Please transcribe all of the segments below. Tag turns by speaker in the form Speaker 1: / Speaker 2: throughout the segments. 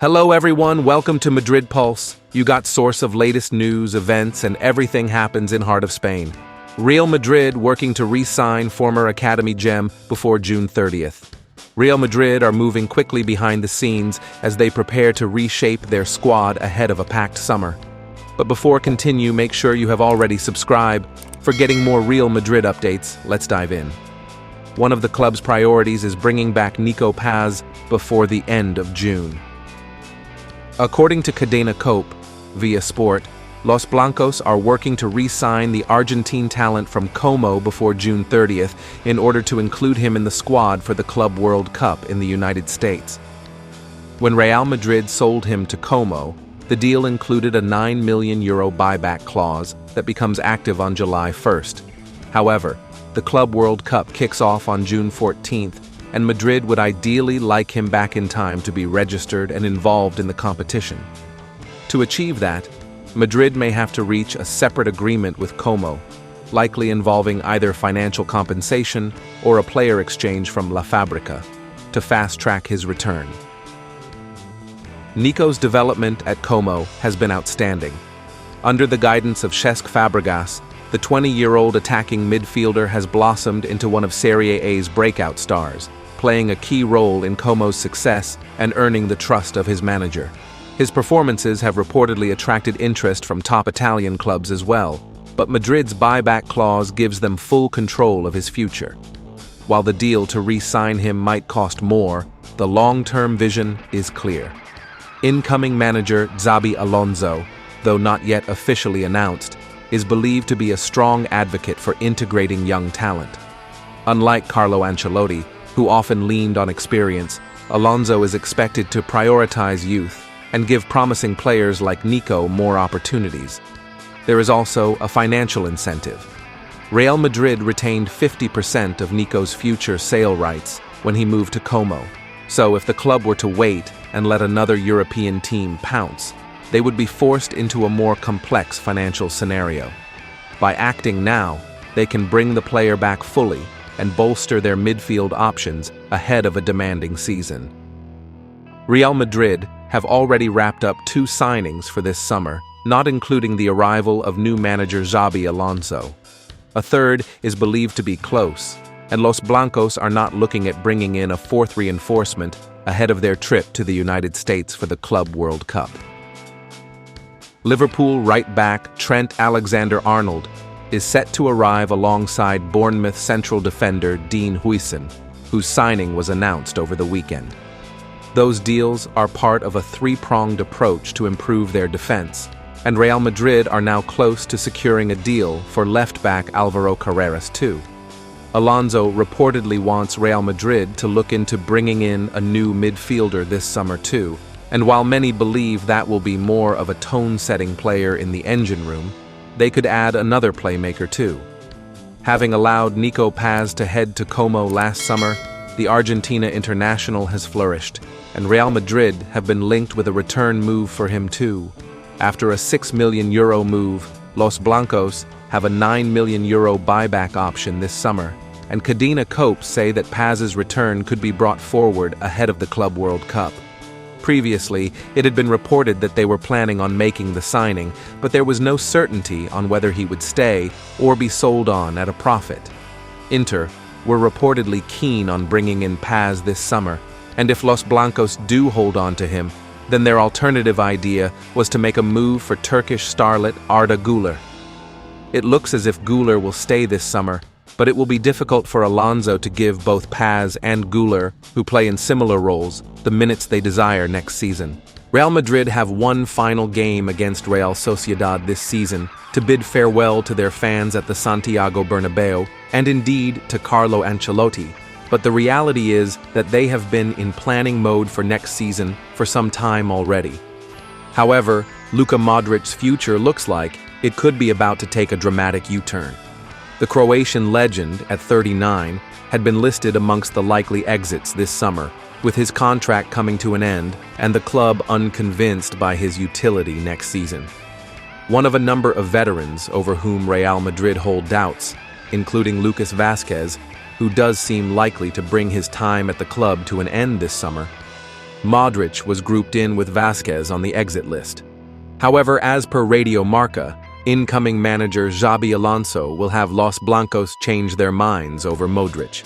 Speaker 1: Hello everyone, welcome to Madrid Pulse. You got source of latest news, events, and everything happens in heart of Spain. Real Madrid working to re-sign former Academy gem before June 30th. Real Madrid are moving quickly behind the scenes as they prepare to reshape their squad ahead of a packed summer. But before continue, make sure you have already subscribed. For getting more Real Madrid updates, let's dive in. One of the club's priorities is bringing back Niko Paz before the end of June. According to Cadena Cope, via Sport, Los Blancos are working to re-sign the Argentine talent from Como before June 30th in order to include him in the squad for the Club World Cup in the United States. When Real Madrid sold him to Como, the deal included a €9 million buyback clause that becomes active on July 1st. However, the Club World Cup kicks off on June 14th, and Madrid would ideally like him back in time to be registered and involved in the competition. To achieve that, Madrid may have to reach a separate agreement with Como, likely involving either financial compensation or a player exchange from La Fábrica, to fast-track his return. Niko's development at Como has been outstanding. Under the guidance of Cesc Fabregas, the 20-year-old attacking midfielder has blossomed into one of Serie A's breakout stars, playing a key role in Como's success and earning the trust of his manager. His performances have reportedly attracted interest from top Italian clubs as well, but Madrid's buyback clause gives them full control of his future. While the deal to re-sign him might cost more, the long-term vision is clear. Incoming manager Xabi Alonso, though not yet officially announced, is believed to be a strong advocate for integrating young talent. Unlike Carlo Ancelotti, who often leaned on experience, Alonso is expected to prioritize youth and give promising players like Niko more opportunities. There is also a financial incentive. Real Madrid retained 50% of Niko's future sale rights when he moved to Como, so if the club were to wait and let another European team pounce, they would be forced into a more complex financial scenario. By acting now, they can bring the player back fully and bolster their midfield options ahead of a demanding season. Real Madrid have already wrapped up 2 signings for this summer, not including the arrival of new manager Xabi Alonso. A third is believed to be close, and Los Blancos are not looking at bringing in a 4th reinforcement ahead of their trip to the United States for the Club World Cup. Liverpool right-back Trent Alexander-Arnold is set to arrive alongside Bournemouth central defender Dean Huijsen, whose signing was announced over the weekend. Those deals are part of a 3-pronged approach to improve their defense, and Real Madrid are now close to securing a deal for left-back Álvaro Carreras too. Alonso reportedly wants Real Madrid to look into bringing in a new midfielder this summer too, and while many believe that will be more of a tone-setting player in the engine room, they could add another playmaker too. Having allowed Niko Paz to head to Como last summer, the Argentina international has flourished, and Real Madrid have been linked with a return move for him too. After a €6 million move, Los Blancos have a €9 million buyback option this summer, and Cadena Cope say that Paz's return could be brought forward ahead of the Club World Cup. Previously, it had been reported that they were planning on making the signing, but there was no certainty on whether he would stay or be sold on at a profit. Inter were reportedly keen on bringing in Paz this summer, and if Los Blancos do hold on to him, then their alternative idea was to make a move for Turkish starlet Arda Güler. It looks as if Güler will stay this summer, but it will be difficult for Alonso to give both Paz and Güler, who play in similar roles, the minutes they desire next season. Real Madrid have one final game against Real Sociedad this season to bid farewell to their fans at the Santiago Bernabeu and indeed to Carlo Ancelotti, but the reality is that they have been in planning mode for next season for some time already. However, Luka Modric's future looks like it could be about to take a dramatic U-turn. The Croatian legend, at 39, had been listed amongst the likely exits this summer, with his contract coming to an end and the club unconvinced by his utility next season. One of a number of veterans over whom Real Madrid hold doubts, including Lucas Vázquez, who does seem likely to bring his time at the club to an end this summer. Modric was grouped in with Vasquez on the exit list. However, as per Radio Marca, incoming manager Xabi Alonso will have Los Blancos change their minds over Modric.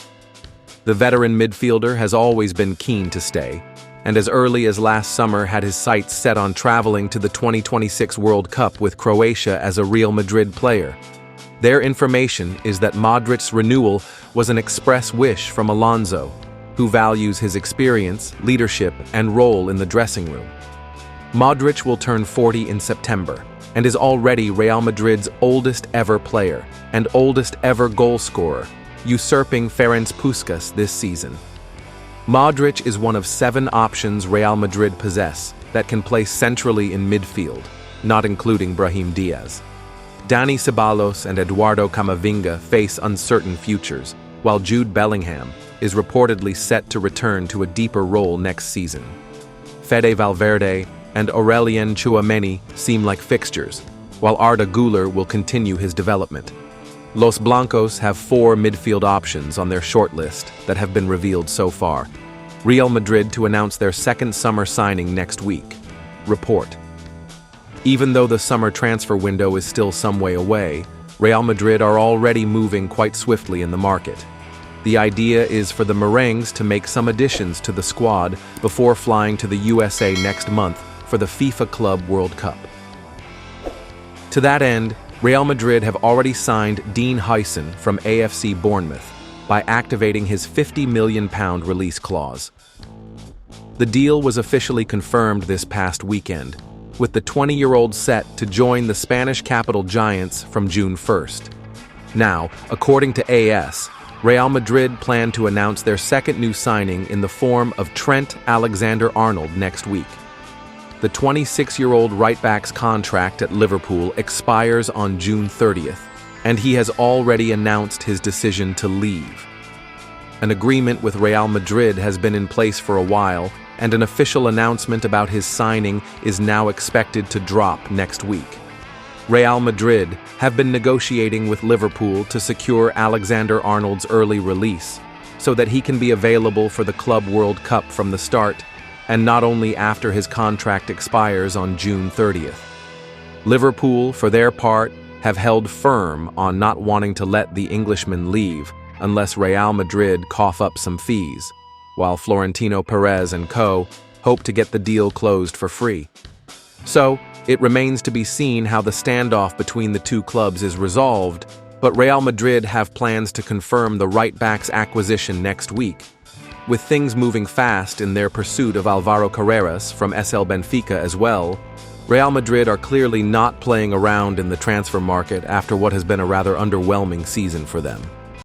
Speaker 1: The veteran midfielder has always been keen to stay, and as early as last summer had his sights set on traveling to the 2026 World Cup with Croatia as a Real Madrid player. Their information is that Modric's renewal was an express wish from Alonso, who values his experience, leadership, and role in the dressing room. Modric will turn 40 in September and is already Real Madrid's oldest ever player and oldest ever goal scorer, usurping Ferenc Puskás this season. Modric is one of 7 options Real Madrid possess that can play centrally in midfield, not including Brahim Diaz. Dani Ceballos and Eduardo Camavinga face uncertain futures, while Jude Bellingham is reportedly set to return to a deeper role next season. Fede Valverde and Aurelien Tchouameni seem like fixtures, while Arda Güler will continue his development. Los Blancos have 4 midfield options on their shortlist that have been revealed so far. Real Madrid to announce their second summer signing next week. Report. Even though the summer transfer window is still some way away, Real Madrid are already moving quite swiftly in the market. The idea is for the Merengues to make some additions to the squad before flying to the USA next month for the FIFA Club World Cup. To that end, Real Madrid have already signed Dean Huijsen from AFC Bournemouth by activating his £50 million release clause. The deal was officially confirmed this past weekend, with the 20-year-old set to join the Spanish capital Giants from June 1st. Now, according to AS, Real Madrid plan to announce their second new signing in the form of Trent Alexander-Arnold next week. The 26-year-old right-back's contract at Liverpool expires on June 30th, and he has already announced his decision to leave. An agreement with Real Madrid has been in place for a while, and an official announcement about his signing is now expected to drop next week. Real Madrid have been negotiating with Liverpool to secure Alexander-Arnold's early release, so that he can be available for the Club World Cup from the start, and not only after his contract expires on June 30th. Liverpool, for their part, have held firm on not wanting to let the Englishman leave unless Real Madrid cough up some fees, while Florentino Perez and co. hope to get the deal closed for free. So, it remains to be seen how the standoff between the two clubs is resolved, but Real Madrid have plans to confirm the right-back's acquisition next week. With things moving fast in their pursuit of Álvaro Carreras from SL Benfica as well, Real Madrid are clearly not playing around in the transfer market after what has been a rather underwhelming season for them.